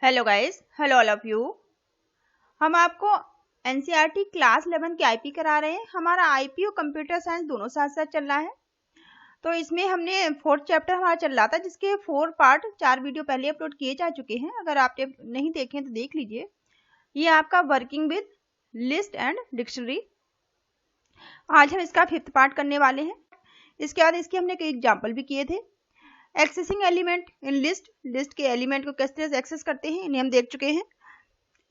Hello guys, hello all of you. हम आपको NCERT class 11 की आईपी करा रहे हैं। हमारा आईपी और कंप्यूटर साइंस दोनों साथ साथ चल रहा है। तो इसमें हमने 4th चैप्टर हमारा चल रहा था, जिसके 4 पार्ट 4 वीडियो पहले अपलोड किए जा चुके हैं। अगर आपने नहीं देखे तो देख लीजिए। ये आपका working with list and dictionary. आज हम इसका 5th पार्ट करने वाले हैं। इसके बाद इसके हमने कई एग्जाम्पल भी किए थे। Accessing element in list, list के एलिमेंट को किस तरह से एक्सेस करते हैं, इन्हें हम देख चुके हैं।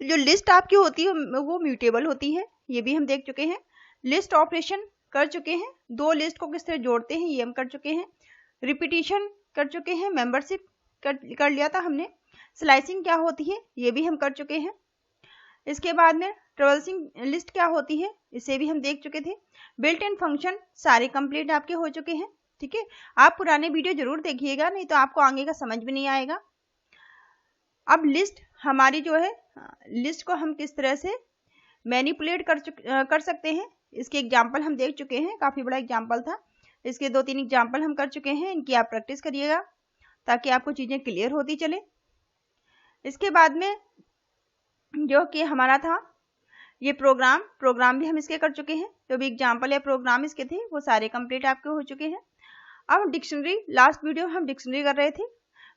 जो लिस्ट आपकी होती है वो म्यूटेबल होती है, ये भी हम देख चुके हैं। लिस्ट ऑपरेशन कर चुके हैं। दो लिस्ट को किस तरह जोड़ते हैं ये हम कर चुके हैं। रिपीटिशन कर चुके हैं। मेंबरशिप कर लिया था हमने। स्लाइसिंग क्या होती है ये भी हम कर चुके हैं। इसके बाद में ट्रेवल्सिंग लिस्ट क्या होती है इसे भी हम देख चुके थे। बिल्ट इन फंक्शन सारे कंप्लीट आपके हो चुके हैं। ठीक है, आप पुराने वीडियो जरूर देखिएगा, नहीं तो आपको आगे का समझ भी नहीं आएगा। अब लिस्ट हमारी जो है, लिस्ट को हम किस तरह से मैनिपुलेट कर सकते हैं, इसके एग्जाम्पल हम देख चुके हैं। काफी बड़ा एग्जाम्पल था। इसके 2-3 एग्जाम्पल हम कर चुके हैं। इनकी आप प्रैक्टिस करिएगा ताकि आपको चीजें क्लियर होती चले। इसके बाद में जो कि हमारा था ये प्रोग्राम भी हम इसके कर चुके हैं। जो भी एग्जाम्पल या प्रोग्राम इसके थे वो सारे कंप्लीट आपके हो चुके हैं। अब डिक्शनरी, लास्ट वीडियो हम डिक्शनरी कर रहे थे,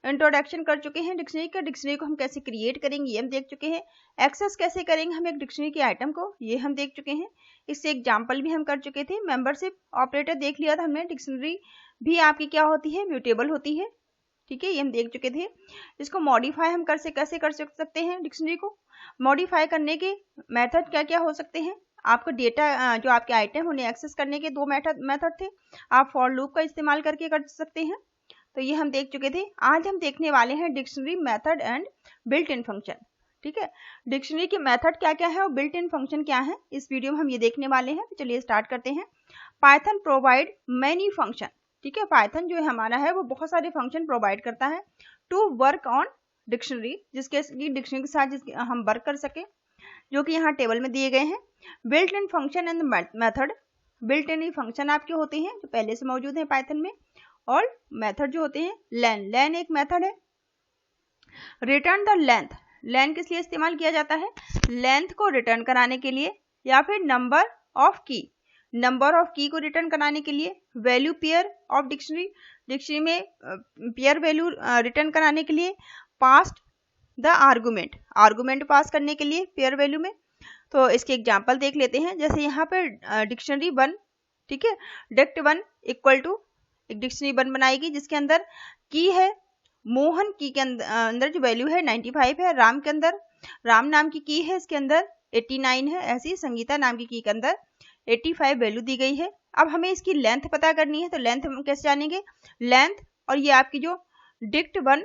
इंट्रोडक्शन कर चुके हैं डिक्शनरी का। डिक्शनरी को हम कैसे क्रिएट करेंगे ये हम देख चुके हैं। एक्सेस कैसे करेंगे हम एक डिक्शनरी के आइटम को, ये हम देख चुके हैं। इससे एग्जाम्पल भी हम कर चुके थे। मेंबरशिप ऑपरेटर देख लिया था हमने। डिक्शनरी भी आपकी क्या होती है, म्यूटेबल होती है। ठीक है, ये हम देख चुके थे। इसको मॉडिफाई हम कैसे कर सकते हैं। डिक्शनरी को मॉडिफाई करने के मेथड क्या क्या हो सकते हैं। आपको डेटा जो आपके आइटम उन्हें एक्सेस करने के 2 मेथड थे। आप फॉर लूप का इस्तेमाल करके कर सकते हैं। तो ये हम देख चुके थे। आज हम देखने वाले हैं dictionary method and built in function. ठीक है, डिक्शनरी के मेथड क्या क्या है और बिल्ट इन फंक्शन क्या है, इस वीडियो में हम ये देखने वाले हैं। तो चलिए स्टार्ट करते हैं। Python provide many function. ठीक है, पाइथन जो हमारा है वो बहुत सारे फंक्शन प्रोवाइड करता है टू वर्क ऑन डिक्शनरी, जिसके डिक्शनरी के साथ हम वर्क कर सके, जो कि यहाँ टेबल में दिए गए हैं। Built in function and method. Built in function आपके होते हैं जो पहले से मौजूद है पाइथन में, और मेथड जो होते हैं लेन एक मेथड है। रिटर्न द लेंथ, लेंथ किस लिए इस्तेमाल किया जाता है, लेंथ को रिटर्न कराने के लिए, या फिर नंबर ऑफ की, नंबर ऑफ की को रिटर्न कराने के लिए। Value pair of dictionary, dictionary में पेयर वैल्यू रिटर्न कराने के लिए। पास्ट द आर्गुमेंट, आर्गुमेंट पास करने के लिए पेयर वैल्यू में। तो इसके एग्जांपल देख लेते हैं। जैसे यहाँ पे डिक्शनरी 1, ठीक है, डिक्ट 1 इक्वल टू एक डिक्शनरी 1 बनाएगी जिसके अंदर की है मोहन, की के अंदर जो वैल्यू है 95 है। राम के अंदर, राम नाम की है इसके अंदर 89 है। ऐसी संगीता नाम की के अंदर 85 वैल्यू दी गई है। अब हमें इसकी लेंथ पता करनी है। तो लेंथ हम कैसे जानेंगे, लेंथ, और ये आपकी जो डिक्ट 1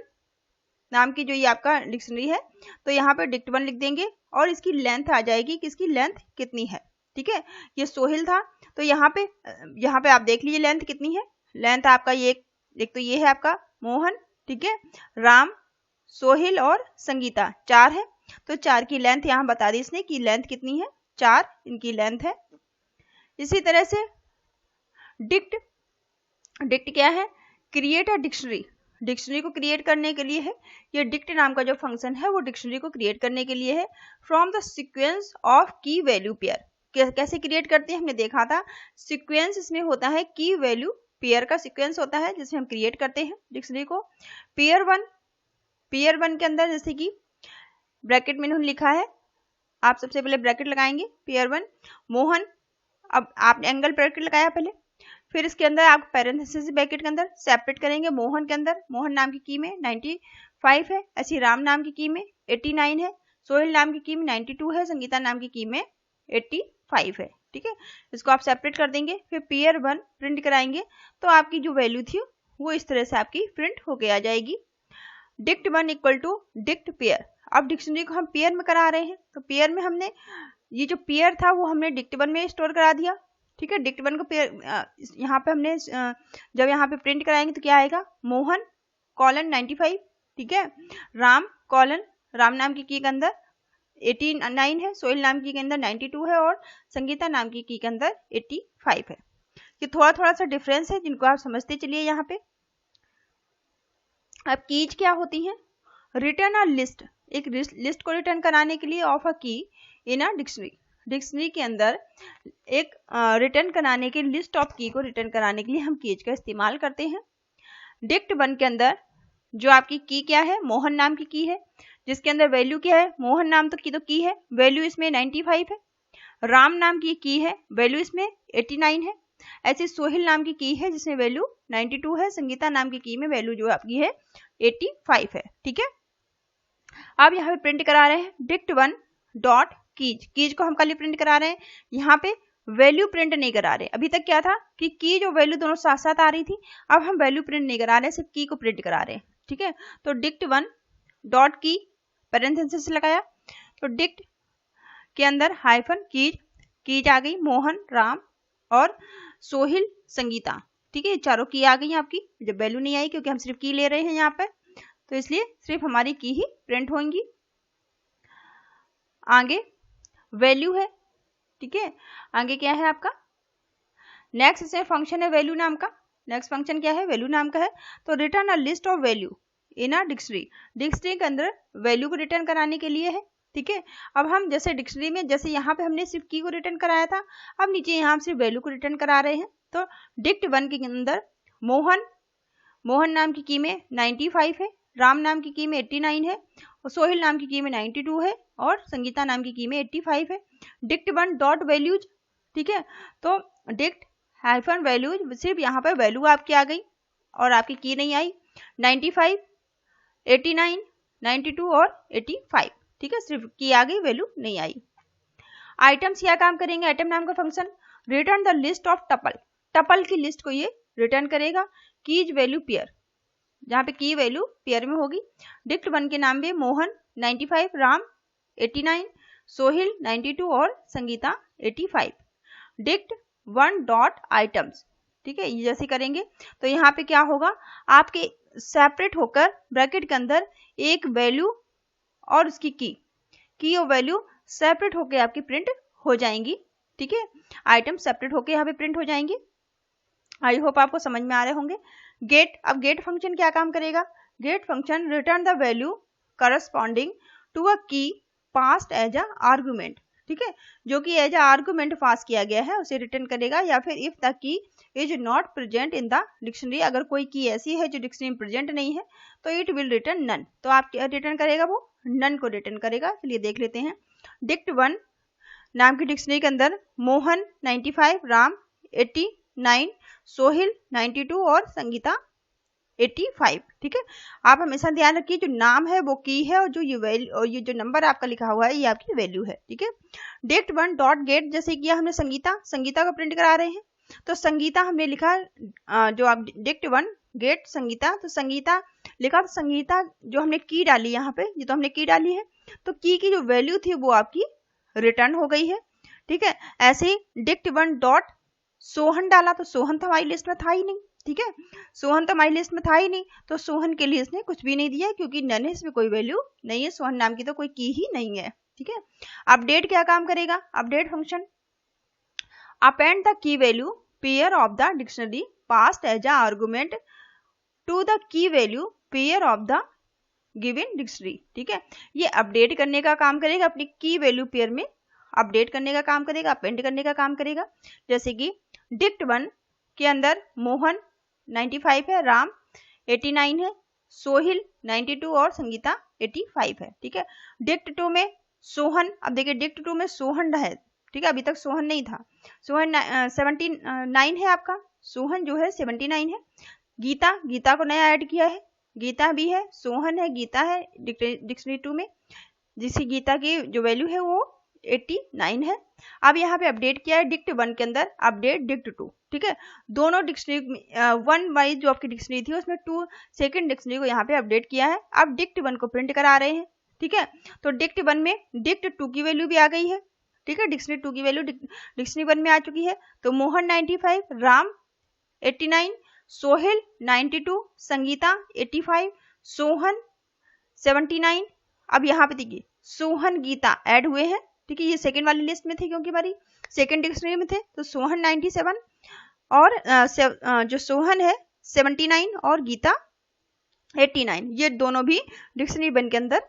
नाम की जो ये आपका डिक्शनरी है, तो यहाँ पे डिक्ट 1 लिख देंगे और इसकी लेंथ आ जाएगी कि इसकी लेंथ कितनी है। ठीक है, ये सोहिल था, तो यहाँ पे आप देख लीजिए लेंथ कितनी है। लेंथ आपका ये एक तो ये है आपका मोहन, ठीक है, राम, सोहिल और संगीता 4 है। तो 4 की लेंथ यहाँ बता दी इसने कि लेंथ कितनी है, 4 इनकी लेंथ है। इसी तरह से डिक्ट क्या है, क्रिएट अ डिक्शनरी, डिक्शनरी को क्रिएट करने के लिए है। ये डिक्ट नाम का जो फंक्शन है वो डिक्शनरी को क्रिएट करने के लिए है। फ्रॉम द सीक्वेंस ऑफ की वैल्यू पेयर, कैसे क्रिएट करते हैं हमने देखा था। सीक्वेंस इसमें होता है की वैल्यू पेयर का सीक्वेंस होता है जिसमें हम क्रिएट करते हैं डिक्शनरी को। पेयर 1 के अंदर जैसे कि ब्रैकेट में लिखा है, आप सबसे पहले ब्रैकेट लगाएंगे पेयर 1 मोहन। अब आपने एंगल ब्रैकेट लगाया पहले, फिर इसके अंदर आप पैरेंथेसिस ब्रैकेट के अंदर सेपरेट करेंगे मोहन के अंदर। मोहन नाम की में 95 है। ऐसी राम नाम की में 89 है। सोहेल नाम की में 92 है। संगीता नाम की में 85 है। ठीक है, इसको आप सेपरेट कर देंगे। फिर पेयर 1 प्रिंट कराएंगे तो आपकी जो वैल्यू थी वो इस तरह से आपकी प्रिंट होके आ जाएगी। Dict 1 equal to dict pair. अब डिक्शनरी को हम पेयर में करा रहे हैं, तो पेयर में हमने ये जो पेयर था वो हमने डिक्ट 1 में स्टोर करा दिया। ठीक है, डिक्ट 1 को पेयर यहाँ पे हमने जब यहाँ पे प्रिंट कराएंगे तो क्या आएगा, मोहन कॉलन 95, ठीक है, राम कॉलन, राम नाम की के अंदर 89 है। सोहेल नाम की के अंदर 92 है और संगीता नाम की के अंदर 85 है। ये थोड़ा सा डिफरेंस है जिनको आप समझते चलिए यहाँ पे। अब कीज क्या होती है, रिटर्न अ लिस्ट, एक लिस्ट को रिटर्न कराने के लिए ऑफ अ की इन अ डिक्शनरी, डिक्शनरी के अंदर एक रिटर्न कराने के लिस्ट ऑफ की को रिटर्न कराने के लिए हम कीज का इस्तेमाल करते हैं। डिक्ट 1 के अंदर जो आपकी की क्या है, मोहन नाम की की है, जिसके अंदर वैल्यू क्या है, मोहन नाम तो की है, वैल्यू इसमें 95 है। राम नाम की है, वैल्यू इसमें 89 है। ऐसे सोहिल नाम की है जिसमें वैल्यू 92 है। संगीता नाम की में वैल्यू जो आपकी है 85 है। ठीक है, अब यहाँ पे प्रिंट करा रहे हैं डिक्ट 1 डॉट कीज, कीज को हम खाली प्रिंट करा रहे हैं, यहाँ पे वैल्यू प्रिंट नहीं करा रहे। अभी तक क्या था कि की जो वैल्यू दोनों साथ साथ आ रही थी, अब हम वैल्यू प्रिंट नहीं करा रहे, सिर्फ की को प्रिंट करा रहे हैं। ठीक है, तो डिक्ट 1 डॉट की पैरेंथेसिस लगाया, तो डिक्ट के अंदर हाइफन कीज, कीज आ गई, मोहन, राम और सोहिल, संगीता। ठीक है, चारों की आ गई आपकी, जब वैल्यू नहीं आई क्योंकि हम सिर्फ की ले रहे हैं यहाँ पे, तो इसलिए सिर्फ हमारी की ही प्रिंट होंगी। आगे वैल्यू है। ठीक है, आगे क्या है आपका नेक्स्ट इसमें फंक्शन है वैल्यू नाम का। नेक्स्ट फंक्शन क्या है, वैल्यू नाम का है। तो return a list of value in a dictionary, dictionary के अंदर वैल्यू को रिटर्न कराने के लिए है। ठीक है, अब हम जैसे डिक्शनरी में जैसे यहाँ पे हमने सिर्फ की को रिटर्न कराया था, अब नीचे यहाँ सिर्फ वैल्यू को रिटर्न करा रहे हैं। तो डिक्ट 1 के अंदर मोहन, मोहन नाम की में 95 है, राम नाम की में 89 है, और सोहिल नाम की में 92 है, और संगीता नाम की में 85 है। Dict 1 dot values. ठीक है, तो डिक्ट हाइफन वैल्यूज, सिर्फ यहाँ पर वैल्यू आपकी आ गई और आपकी की नहीं आई। 95, 89, 92 और 85। ठीक है, सिर्फ की आ गई, वैल्यू नहीं आई। आइटम्स क्या काम करेंगे, आइटम नाम का function return the list of tuple, tuple की लिस्ट को ये रिटर्न करेगा। कीज वैल्यू पेयर, जहाँ पे की वैल्यू पेयर में होगी। डिक्ट 1 के नाम में मोहन 95, राम 89, सोहिल 92 और संगीता 85। Dict 1 dot items. ठीक है, ये जैसे करेंगे तो यहाँ पे क्या होगा, आपके सेपरेट होकर ब्रैकेट के अंदर एक वैल्यू और उसकी की और वैल्यू सेपरेट होकर आपकी प्रिंट हो जाएंगी। ठीक है, आइटम सेपरेट होकर यहाँ पे प्रिंट हो जाएंगे। आई होप आपको समझ में आ रहे होंगे। गेट, अब गेट फंक्शन क्या काम करेगा, get function return the value corresponding to a key passed as a argument. ठीक है, जो कि एज अ आर्गुमेंट पास किया गया है उसे रिटर्न करेगा, या फिर if the key is not present in the dictionary, अगर कोई की ऐसी है जो डिक्शनरी में प्रेजेंट नहीं है तो इट विल रिटर्न नन। तो आप क्या रिटर्न करेगा, वो नन को रिटर्न करेगा। चलिए देख लेते हैं। डिक्ट 1 नाम की डिक्शनरी के अंदर मोहन 95, राम 89, सोहिल 92 और संगीता 85। ठीक है, आप हमेशा ध्यान रखिए जो नाम है वो की है, और जो ये वैल्यू और ये जो नंबर आपका लिखा हुआ है ये आपकी वैल्यू है। ठीक है, डिक्ट 1 डॉट गेट, जैसे किया हमने संगीता, संगीता को प्रिंट करा रहे हैं, तो संगीता हमने लिखा, जो आप डिक्ट 1 गेट संगीता, तो संगीता लिखा, तो संगीता जो हमने की डाली यहाँ पे, ये तो हमने की डाली है, तो की जो वैल्यू थी वो आपकी रिटर्न हो गई है। ठीक है, ऐसे ही डिक्ट 1 डॉट सोहन डाला, तो सोहन तो हमारी लिस्ट में था ही नहीं। ठीक है, सोहन तो हमारी लिस्ट में था ही नहीं, तो सोहन के लिए इसने कुछ भी नहीं दिया क्योंकि नन है, इसमें कोई वैल्यू नहीं है, सोहन नाम की तो कोई की ही नहीं है। ठीक है, अपडेट क्या काम करेगा, update function append the key value pair of the dictionary passed as a argument to the key value pair of the given dictionary. ठीक है, ये अपडेट करने का काम करेगा, अपनी की वैल्यू पेयर में अपडेट करने का काम करेगा, अपेंड करने का काम करेगा। जैसे कि डिक्ट 1 के अंदर मोहन 95 है, राम 89 है, सोहिल 92 और संगीता 85 है। ठीक है, डिक्ट 2 में सोहन, अब देखिए डिक्ट 2 में सोहन है। ठीक है, अभी तक सोहन नहीं था, सोहन 79 है आपका, सोहन जो है 79 है। गीता, गीता को नया ऐड किया है, गीता भी है, सोहन है, गीता है डिक्शनरी 2 में, जिसकी गीता की जो वैल्यू है वो 89 है। अब यहाँ पे अपडेट किया है डिक्ट 1 के अंदर, अपडेट डिक्ट 2। ठीक है, दोनों डिक्शनरी 1 वाइज जो आपकी डिक्शनरी थी उसमें 2 सेकंड डिक्शनरी को यहाँ पे अपडेट किया है। अब डिक्ट 1 को प्रिंट करा रहे हैं। ठीक है, तो डिक्ट 1 में डिक्ट 2 की वैल्यू भी आ गई है। ठीक है, डिक्शनरी 2 की वैल्यू डिक्शनरी 1 में आ चुकी है। तो मोहन 95, राम 89, सोहेल 92, संगीता 85, सोहन 79। अब यहाँ पे देखिए सोहन गीता ऐड हुए हैं। ठीक है, ये सेकंड वाली लिस्ट में थे क्योंकि हमारी सेकंड डिक्शनरी में थे, तो सोहन 97 और जो सोहन है 79 और गीता 89, ये दोनों भी डिक्शनरी 1 के अंदर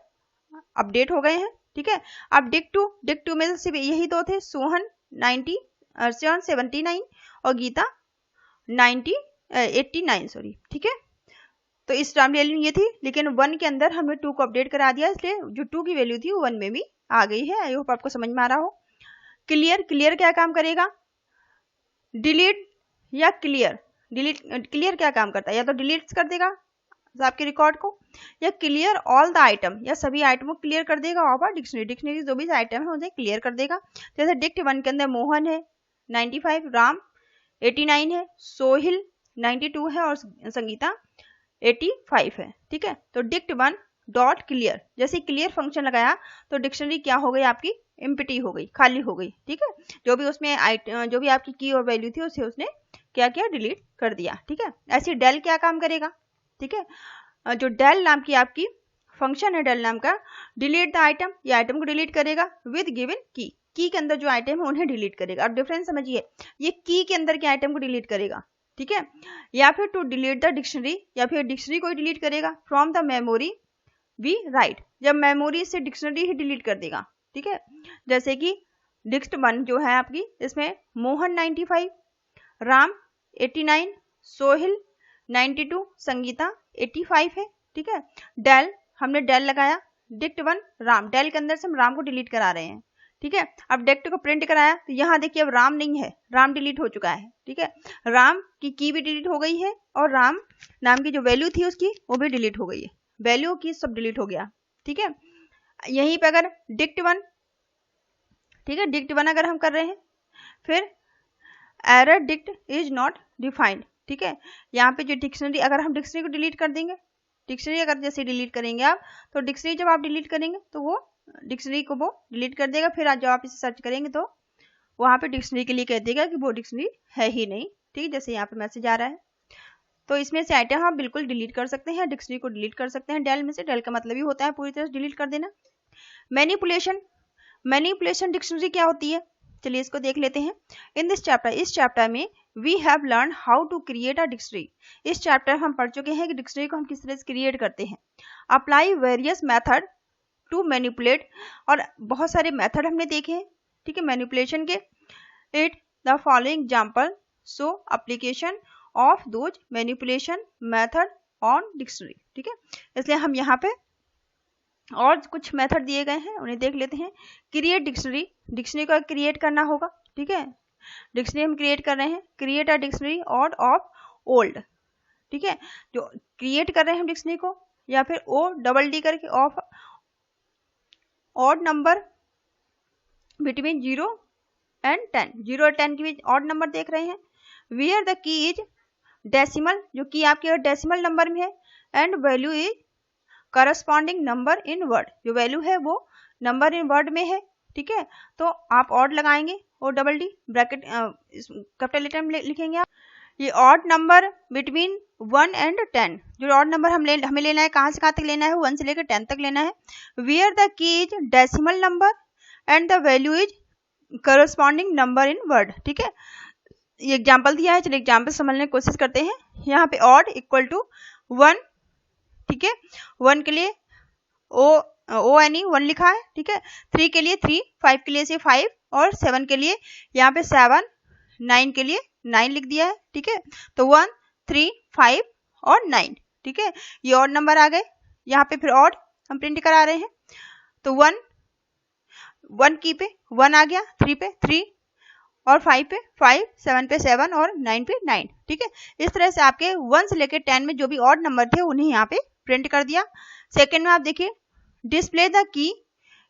अपडेट हो गए हैं, ठीक है। अब डिक टू में सिर्फ यही दो थे, सोहन 79 और गीता 89 सॉरी, ठीक है। तो इस टाइम वैल्यू ये थी, लेकिन 1 के अंदर हमने 2 को अपडेट करा दिया, इसलिए जो 2 की वैल्यू थी वो 1 में भी आ गई है। आई होप आपको समझ में आ रहा हो। क्लियर क्या काम करेगा, डिलीट या क्लियर क्या काम करता है, या तो डिलीट कर देगा आपके रिकॉर्ड को, या क्लियर ऑल द आइटम, या सभी आइटम को क्लियर कर देगा ऑफ अ डिक्शनरी जो भी आइटम है उसे क्लियर कर देगा। जैसे डिक्ट 1 के अंदर मोहन है 95, राम 89 है, सोहिल 92 है और संगीता 85 है, ठीक है। तो डिक्ट 1 डॉट क्लियर, जैसे क्लियर फंक्शन लगाया तो डिक्शनरी क्या हो गई आपकी, एम्प्टी हो गई, खाली हो गई, ठीक है। जो भी उसमें जो भी आपकी की और वैल्यू थी उसे उसने क्या किया, डिलीट कर दिया, ठीक है। ऐसे डेल क्या काम करेगा, ठीक है। जो डेल नाम की आपकी फंक्शन है, डेल नाम का, डिलीट द आइटम, ये आइटम को डिलीट करेगा विद गिवन की के अंदर जो आइटम है उन्हें डिलीट करेगा। अब डिफरेंस समझिए, ये की के अंदर के आइटम को डिलीट करेगा, ठीक है, या फिर टू डिलीट द डिक्शनरी, या फिर डिक्शनरी को डिलीट करेगा from the memory we right, जब मेमोरी से डिक्शनरी ही डिलीट कर देगा, ठीक है। जैसे कि डिक्ट 1 जो है आपकी, इसमें मोहन 95, राम 89, सोहिल 92, संगीता 85 है, ठीक है। डेल हमने डेल लगाया, डिक्ट 1 राम, डेल के अंदर से हम राम को डिलीट करा रहे हैं, ठीक है। अब डिक्ट को प्रिंट कराया तो यहाँ देखिए अब राम नहीं है, राम डिलीट हो चुका है, ठीक है। राम की भी डिलीट हो गई है और राम नाम की जो वैल्यू थी उसकी वो भी डिलीट हो गई है, वैल्यू की सब डिलीट हो गया, ठीक है। यहीं पे अगर डिक्ट 1, ठीक है, डिक्ट 1 अगर हम कर रहे हैं, फिर error dict is not defined, ठीक है। यहाँ पे जो डिक्शनरी, अगर हम डिक्शनरी को डिलीट कर देंगे, डिक्शनरी अगर जैसे डिलीट करेंगे आप, तो डिक्शनरी जब आप डिलीट करेंगे तो वो डिक्शनरी को वो डिलीट कर देगा, फिर जब आप इसे सर्च करेंगे तो वहाँ पे डिक्शनरी के लिए कह देगा कि वो डिक्शनरी है ही नहीं, ठीक है, जैसे यहाँ पे मैसेज आ रहा है। तो इसमें से आइटम आप बिल्कुल डिलीट कर सकते हैं, डिक्शनरी को डिलीट कर सकते हैं डेल में से। डेल का मतलब ही होता है पूरी तरह से डिलीट कर देना। मैनिपुलेशन डिक्शनरी क्या होती है, चलिए इसको देख लेते हैं। इन दिस चैप्टर, इस चैप्टर में we have learn how to create a dictionary. इस चैप्टर हम पढ़ चुके हैं कि डिक्शनरी को हम किस तरह से क्रिएट करते हैं। Apply various method to manipulate, और बहुत सारे मेथड हमने देखे हैं, ठीक है, मैनिपुलेशन के। It the following example so application of those manipulation method on dictionary, ठीक है। इसलिए हम यहाँ पे और कुछ मेथड दिए गए हैं, उन्हें देख लेते हैं। क्रिएट डिक्शनरी, डिक्शनरी को क्रिएट करना होगा, ठीक है। डिक्शनरी हम क्रिएट कर रहे हैं, create a dictionary odd of old, ठीक है, जो क्रिएट कर रहे हैं हम डिक्शनरी को, या फिर ओ डबल डी करके of odd number between 0 and 10, 0 और 10 के बीच ऑड नंबर देख रहे हैं। Where the key is decimal, जो की आपके डेसिमल नंबर में है, and value is corresponding number in word, जो वैल्यू है वो नंबर इन वर्ड में है, ठीक है। तो आप ऑड लगाएंगे, O double D bracket capital letter में लिखेंगे आप। ये ऑड नंबर बिटवीन 1 एंड 10, जो ऑड नंबर हमें लेना है, कहाँ से कहाँ तक लेना है, 1 से लेकर 10 तक लेना है। Where the key is decimal number and the value is corresponding number in word, ठीक है। ये एग्जाम्पल दिया है, चलिए एग्जाम्पल समझने की कोशिश करते हैं। यहाँ पे ऑड इक्वल टू 1, ठीक है, 1 के लिए ओ एन ई 1 लिखा है, ठीक है। 3 के लिए 3, 5 के लिए से 5, और 7 के लिए यहाँ पे 7, 9 के लिए 9 लिख दिया है, ठीक है। तो 1, 3, 5 और 9, ठीक है, ये ऑड नंबर आ गए। यहाँ पे फिर ऑड हम प्रिंट करा रहे हैं, तो 1 की पे 1 आ गया, 3 पे 3, और 5 पे 5, 7 पे 7 और 9 पे 9, ठीक है। इस तरह से आपके 1 से लेकर 10 में जो भी ऑड नंबर थे उन्हें यहाँ पे प्रिंट कर दिया। सेकेंड में आप देखिए, display the key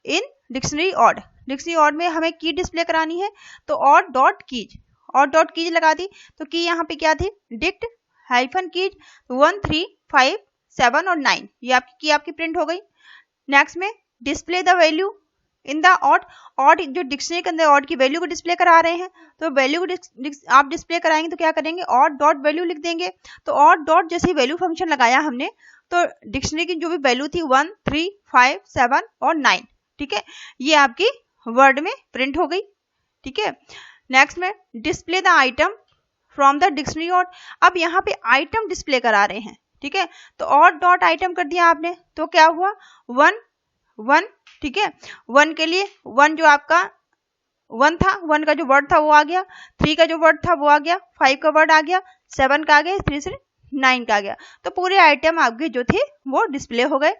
in dictionary odd, dictionary odd में हमें की डिस्प्ले करानी है, तो ऑड डॉट कीज लगा दी। तो की यहाँ पे क्या थी, डिक्ट हाइफन कीज 1, 3, 5, 7 और 9, ये आपकी की आपकी प्रिंट हो गई। नेक्स्ट में display the value in the odd जो डिक्शनरी के अंदर ऑड की वैल्यू को डिस्प्ले करा रहे हैं, तो वैल्यू को आप डिस्प्ले कराएंगे तो क्या करेंगे, ऑड डॉट वैल्यू लिख देंगे। तो ऑड डॉट जैसे वैल्यू फंक्शन लगाया हमने, तो डिक्शनरी की जो भी वैल्यू थी 1, 3, 5, 7 और 9, ठीक है, ये आपकी वर्ड में प्रिंट हो गई, ठीक है। नेक्स्ट में display the item from the dictionary odd, अब यहाँ पे आइटम डिस्प्ले करा रहे हैं, ठीक है, तो ऑड डॉट आइटम कर दिया आपने, तो क्या हुआ, 1, ठीक है। 1 के लिए 1 जो आपका 1 था, 1 का जो वर्ड था वो आ गया, 3 का जो वर्ड था वो आ गया, 5 का वर्ड आ गया, 7 का आ गया, 3 से 9 का आ गया। तो पूरे आइटम आपके जो थे वो डिस्प्ले हो गए।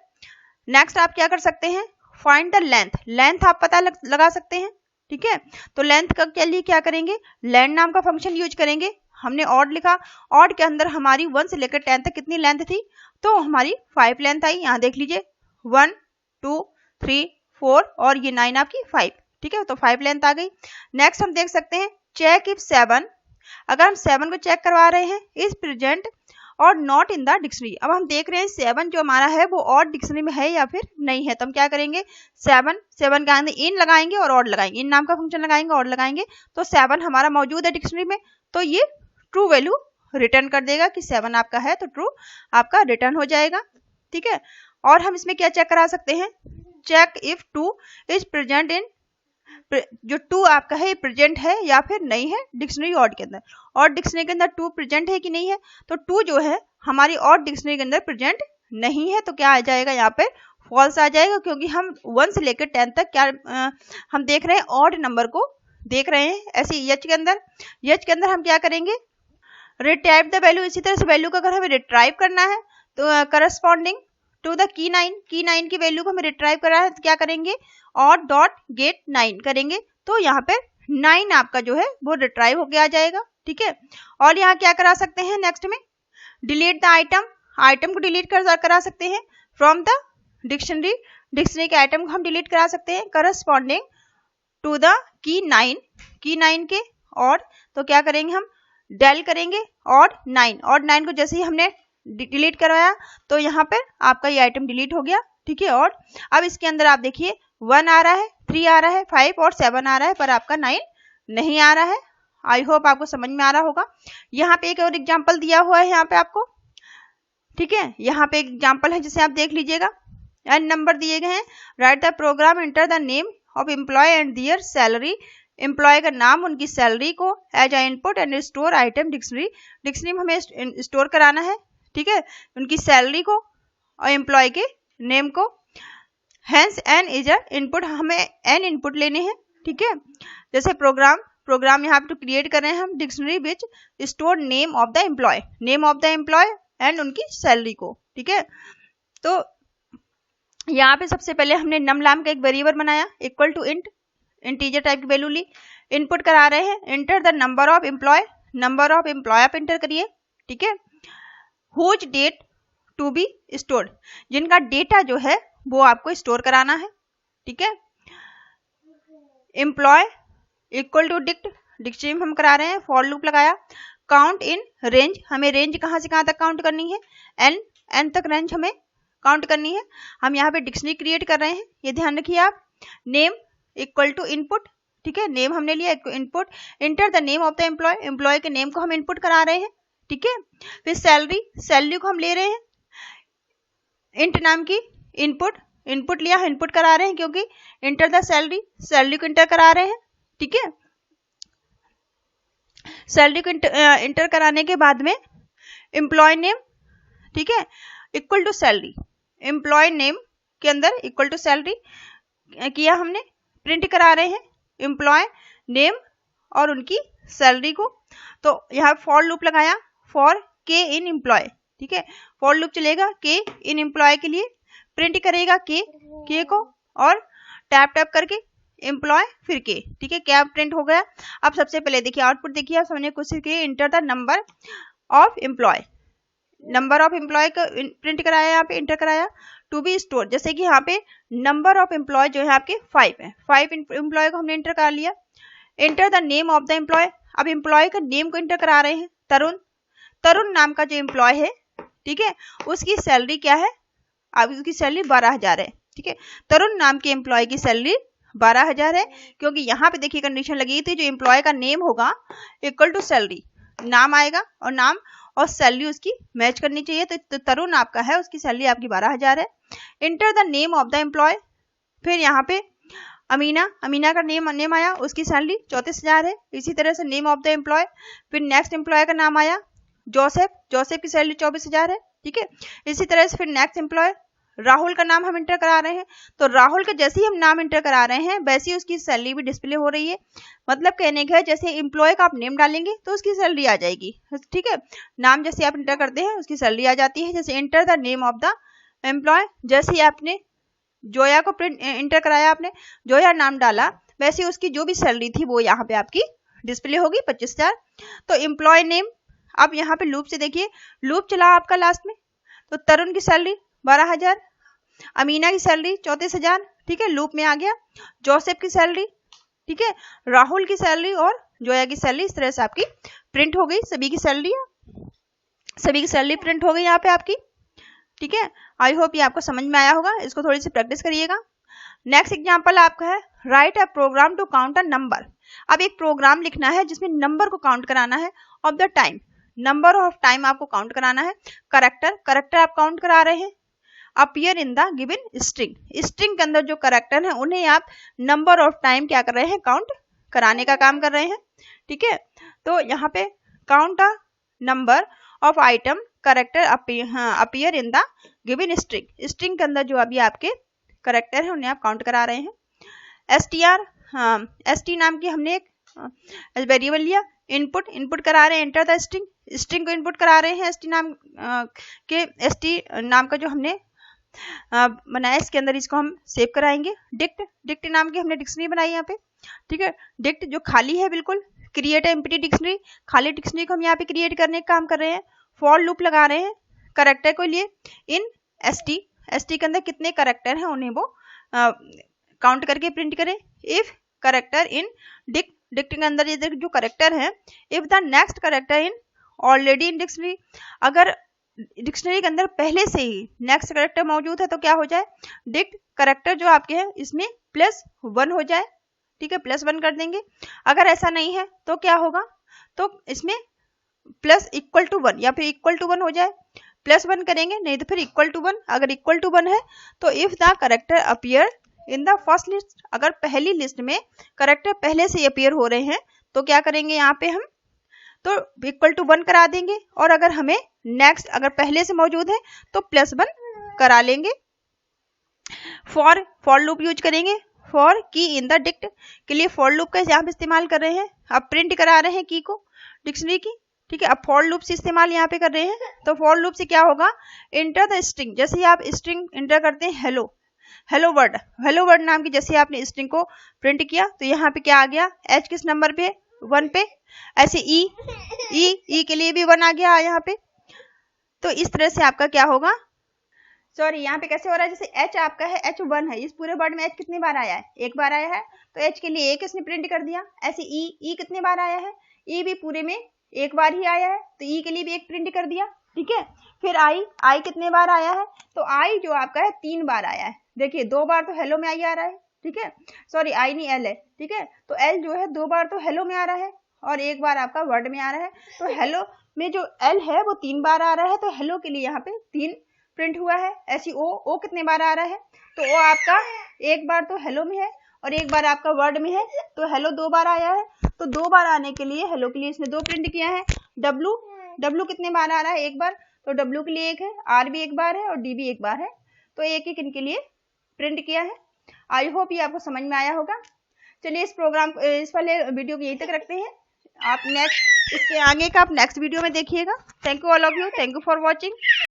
नेक्स्ट आप क्या कर सकते हैं, फाइंड द लेंथ। लेंथ आप पता लगा सकते हैं, ठीक है। तो लेंथ का के लिए क्या करेंगे, लेंथ नाम का फंक्शन यूज करेंगे। हमने ऑड लिखा, ऑड के अंदर हमारी 1 से लेकर 10 तक कितनी लेंथ थी, तो हमारी 5 लेंथ आई। यहाँ देख लीजिए 1 2 3 4 और ये 9 आपकी 5, ठीक है। तो 5 लेंथ आ गई। नेक्स्ट हम देख सकते हैं चेक इफ 7, अगर हम 7 को चेक करवा रहे हैं, इज प्रेजेंट और नॉट इन द डिक्शनरी। अब हम देख रहे हैं 7 जो हमारा है वो ऑड डिक्शनरी में है या फिर नहीं है। तो हम क्या करेंगे, 7 के अंदर इन लगाएंगे और ऑड लगाएंगे, इन नाम का फंक्शन लगाएंगे, ऑड लगाएंगे, तो 7 हमारा मौजूद है डिक्शनरी में, तो ये ट्रू वैल्यू रिटर्न कर देगा कि 7 आपका है, तो ट्रू आपका रिटर्न हो जाएगा, ठीक है। और हम इसमें क्या चेक करा सकते हैं, check if 2 is present in, जो 2 आपका है प्रेजेंट है या फिर नहीं है डिक्शनरी ऑड के अंदर। और डिक्शनरी के अंदर 2 प्रेजेंट है कि नहीं है, तो 2 जो है हमारी ऑड डिक्शनरी के अंदर प्रेजेंट नहीं है, तो क्या आ जाएगा यहाँ पे, फॉल्स आ जाएगा, क्योंकि हम 1 से लेकर 10 तक क्या हम देख रहे हैं, ऑड नंबर को देख रहे हैं। ऐसे यच के अंदर हम क्या करेंगे, रिट्राइव द वैल्यू। इसी तरह से वैल्यू को अगर हमें रिट्राइव करना है तो करस्पॉन्डिंग टू द की 9 की वैल्यू को हमें रिट्राइव करना है, तो क्या करेंगे, ऑड डॉट गेट 9 करेंगे, तो यहाँ पे 9 आपका जो है वो रिट्राइव होके आ जाएगा, ठीक है। और यहाँ क्या करा सकते हैं, नेक्स्ट में डिलीट द आइटम को डिलीट करा सकते हैं फ्रॉम द डिक्शनरी के आइटम को हम डिलीट करा सकते हैं करस्पॉन्डिंग टू द की 9 के। और तो क्या करेंगे, हम डेल करेंगे ऑड 9 को जैसे ही हमने डिलीट करवाया तो यहाँ पे आपका ये आइटम डिलीट हो गया, ठीक है। और अब इसके अंदर आप देखिए 1 आ रहा है, 3 आ रहा है, 5 और 7 आ रहा है, पर आपका 9 नहीं आ रहा है। आई होप आपको समझ में आ रहा होगा। यहाँ पे एक और एग्जाम्पल दिया हुआ है यहाँ पे आपको, ठीक है। यहाँ पे एक एग्जाम्पल है जिसे आप देख लीजिएगा। एन नंबर दिए गए हैं, write the program, enter the name of employee and their salary. Employee का नाम, उनकी सैलरी को as a input and store item dictionary में हमें स्टोर कराना है, ठीक है, उनकी सैलरी को और एम्प्लॉय के नेम को। Hence n is a input, हमें एन इनपुट लेने हैं, ठीक है। जैसे प्रोग्राम यहाँ पे क्रिएट कर रहे हैं हम dictionary which store name of the employee and उनकी सैलरी को, ठीक है। तो यहाँ पे सबसे पहले हमने नम नाम का एक वेरिएबल बनाया, इक्वल टू इंटीजर टाइप की वैल्यू ली, इनपुट करा रहे हैं, enter the number of employee आप एंटर करिए, ठीक है। Whose data to be stored, जिनका डेटा जो है वो आपको स्टोर कराना है, ठीक है। एम्प्लॉय इक्वल टू डिक्शनरी में हम करा रहे हैं, फॉर लूप लगाया, काउंट इन रेंज, हमें रेंज कहाँ से कहाँ तक काउंट करनी है, एन तक रेंज हमें काउंट करनी है। हम यहाँ पे डिक्शनरी क्रिएट कर रहे हैं, ये ध्यान रखिए आप। नेम इक्वल टू इनपुट, ठीक है, नेम हमने लिया input, enter the name of the employee के नेम को हम इनपुट करा रहे हैं, ठीक है। फिर सैलरी को हम ले रहे हैं, इंट नाम की इनपुट लिया, इनपुट करा रहे हैं, क्योंकि इंटर द सैलरी को इंटर करा रहे हैं, ठीक है। सैलरी को इंटर कराने के बाद में एम्प्लॉय नेम, ठीक है, equal to salary, employee name के अंदर इक्वल टू सैलरी किया हमने, प्रिंट करा रहे हैं एम्प्लॉय नेम और उनकी सैलरी को। तो यहाँ फॉर लूप लगाया, फॉर के इन एम्प्लॉय, ठीक है, फॉर लूप चलेगा के इन एम्प्लॉय के लिए, प्रिंट करेगा के को और टैप करके एम्प्लॉय फिर के, ठीक है, क्या प्रिंट हो गया। अब सबसे पहले देखिए आउटपुट देखिए, आप समझने की कोशिश कीजिए, enter the number of employee का प्रिंट कराया, यहाँ पे इंटर कराया, टू बी स्टोर, जैसे कि यहाँ पे नंबर ऑफ एम्प्लॉय जो है आपके 5 है, 5 एम्प्लॉय को हमने इंटर करा लिया। Enter the name of the employee, अब एम्प्लॉय का नेम को इंटर करा रहे हैं, तरुण नाम का जो एम्प्लॉय है, ठीक है, उसकी सैलरी क्या है, अब उसकी सैलरी 12,000 है, ठीक है। तरुण नाम के एम्प्लॉय की सैलरी 12,000 है, क्योंकि यहाँ पे देखिए कंडीशन लगी थी, जो एम्प्लॉय का नेम होगा इक्वल टू सैलरी, नाम आएगा और नाम और सैलरी उसकी मैच करनी चाहिए, तो तरुण आपका है, उसकी सैलरी आपकी 12,000 है। Enter the name of the employee, फिर यहाँ पे अमीना का नेम आया, उसकी सैलरी 34,000 है। इसी तरह से नेम ऑफ द एम्प्लॉय, फिर नेक्स्ट एम्प्लॉय का नाम आया जोसेफ की सैलरी 24,000 है, ठीक है। इसी तरह से फिर नेक्स्ट एम्प्लॉय राहुल का नाम हम इंटर करा रहे हैं, तो राहुल का जैसे ही हम नाम इंटर करा रहे हैं वैसे ही उसकी सैलरी भी डिस्प्ले हो रही है। मतलब कहने का है जैसे एम्प्लॉय का आप नेम डालेंगे तो उसकी सैलरी आ जाएगी, ठीक है। नाम जैसे आप इंटर करते हैं उसकी सैलरी आ जाती है। जैसे enter the name of the employee, जैसे ही आपने जोया को इंटर कराया, आपने जोया नाम डाला, वैसे उसकी जो भी सैलरी थी वो यहाँ पे आपकी डिस्प्ले होगी 25,000। तो एम्प्लॉय नेम, अब यहाँ पे लूप से देखिए, लूप चला आपका लास्ट में, तो तरुण की सैलरी 12,000, अमीना की सैलरी 34,000, ठीक है, लूप में आ गया। जोसेफ की सैलरी, ठीक है, राहुल की सैलरी और जोया की सैलरी इस तरह से आपकी प्रिंट हो गई। सभी की सैलरी प्रिंट हो गई यहाँ पे आपकी, ठीक है। आई होप ये आपको समझ में आया होगा, इसको थोड़ी सी प्रैक्टिस करिएगा। नेक्स्ट एग्जांपल आपका है write a program to count a number. अब एक प्रोग्राम लिखना है जिसमें नंबर को काउंट कराना है of the time, number of time आपको काउंट कराना है। करेक्टर आप काउंट करा रहे हैं। Appear in the given string के अंदर जो करेक्टर है उन्हें आप नंबर ऑफ टाइम क्या कर रहे हैं, काउंट कराने का काम कर रहे हैं, ठीक है। तो यहाँ पे count a number of item character appear in the given string के अंदर जो अभी आपके करेक्टर है उन्हें आप काउंट करा रहे हैं। st नाम की हमने एक वेरिएबल लिया। इनपुट करा रहे हैं एंटर द स्ट्रिंग को इनपुट करा रहे हैं। st नाम का जो हमने बनाया इसके अंदर इसको हम सेव कराएंगे। डिक्ट नाम की हमने डिक्शनरी बनाई यहाँ पे, ठीक है। डिक्ट जो खाली है बिल्कुल, क्रिएट एम्प्टी डिक्शनरी, खाली डिक्शनरी को हम यहाँ पे क्रिएट करने का काम कर रहे हैं। फॉर लूप लगा रहे हैं करेक्टर को लिए इन st के अंदर कितने करेक्टर हैं उन्हें वो काउंट करके प्रिंट करें। इफ करेक्टर इन डिक्ट के अंदर ये जो करेक्टर है, if the next character in already in dictionary, अगर डिक्शनरी के अंदर पहले से ही नेक्स्ट करेक्टर मौजूद है तो क्या हो जाए, डिक्ट करेक्टर जो आपके हैं इसमें +1 हो जाए, ठीक है, +1 कर देंगे। अगर ऐसा नहीं है तो क्या होगा, तो इसमें +=1 या फिर =1 हो जाए, +1 करेंगे, नहीं तो फिर =1। अगर =1 है तो if the character appear in the first list, अगर पहली लिस्ट में करेक्टर पहले से अपीयर हो रहे हैं तो क्या करेंगे यहाँ पे हम, तो =1 करा देंगे। और अगर हमें नेक्स्ट अगर पहले से मौजूद है तो +1 करा लेंगे। फॉर लूप यूज करेंगे। फॉर की इन द डिक्ट के लिए फॉर लूप का यहाँ पे इस्तेमाल कर रहे हैं। अब प्रिंट करा रहे हैं की को डिक्शनरी की, ठीक है। अब फॉर लूप से इस्तेमाल यहाँ पे कर रहे हैं, तो फॉर लूप से क्या होगा, इंटर द स्ट्रिंग, जैसे ही आप स्ट्रिंग इंटर करते हैं हेलो वर्ड नाम की जैसे आपने स्ट्रिंग को प्रिंट किया तो यहाँ पे क्या आ गया, h किस नंबर पे, 1 पे। ऐसे ई के लिए भी 1 आ गया यहाँ पे। तो इस तरह से आपका क्या होगा, सॉरी यहाँ पे कैसे हो रहा है, जैसे h आपका है h1 है, इस पूरे वर्ड में h कितनी बार आया है, 1 बार आया है, तो h के लिए 1 इसने प्रिंट कर दिया। ऐसे ई कितने बार आया है, ई भी पूरे में 1 बार ही आया है, तो ई के लिए भी 1 प्रिंट कर दिया, ठीक है। फिर आई कितने बार आया है, तो आई जो आपका है 3 बार आया है। देखिए 2 बार तो हेलो में आई आ रहा है, ठीक है, सॉरी आई नहीं एल है, ठीक है। तो एल जो है 2 बार तो हेलो में आ रहा है और 1 बार आपका वर्ड में आ रहा है। तो हेलो में जो एल है वो 3 बार आ रहा है, तो हेलो के लिए यहाँ पे 3 प्रिंट हुआ है। ऐसी ओ कितने बार आ रहा है, तो ओ आपका 1 बार तो हेलो में है और 1 बार आपका वर्ड में है, तो हेलो 2 बार आया है। तो 2 बार आने के लिए हेलो के लिए इसने 2 प्रिंट किया है। डब्लू कितने बार आ रहा है, 1 बार, तो डब्लू के लिए 1 है, आर भी 1 बार है और डी भी 1 बार है, तो एक इनके लिए प्रिंट किया है। आई होप ये आपको समझ में आया होगा। चलिए इस वाले वीडियो को यहीं तक रखते हैं। आप इसके आगे का आप नेक्स्ट वीडियो में देखिएगा। Thank you all of you, thank you for watching.